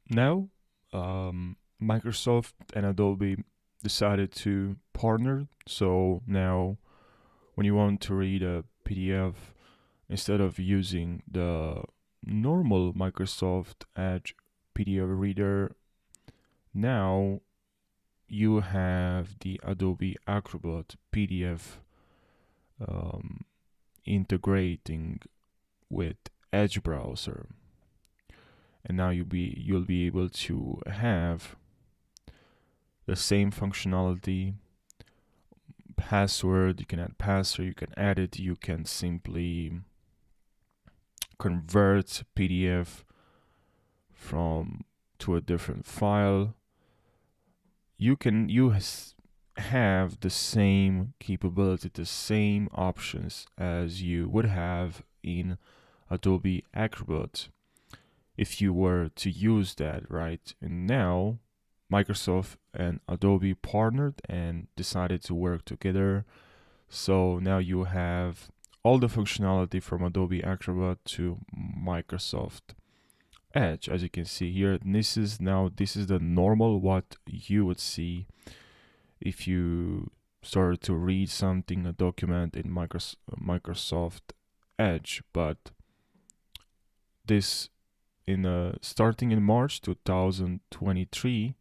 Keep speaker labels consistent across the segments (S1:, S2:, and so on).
S1: Now, Microsoft and Adobe decided to partner. So now, when you want to read a PDF, instead of using the normal Microsoft Edge PDF reader, now you have the Adobe Acrobat PDF um, integrating with Edge browser, and now you'll be able to have the same functionality. Password, you can add password, you can edit, you can simply convert PDF from to a different file. Have the same capability, the same options as you would have in Adobe Acrobat if you were to use that, right? And now Microsoft and Adobe partnered and decided to work together. So now you have all the functionality from Adobe Acrobat to Microsoft Edge, as you can see here. This is the normal what you would see if you started to read something, a document in Microsoft Edge. But this starting in March 2023,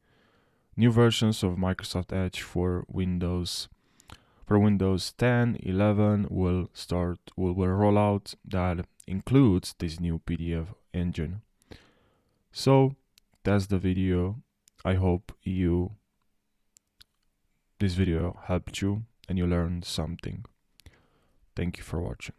S1: new versions of Microsoft Edge for Windows 10, 11 will roll out. That includes this new PDF engine. So that's the video. I hope this video helped you and you learned something. Thank you for watching.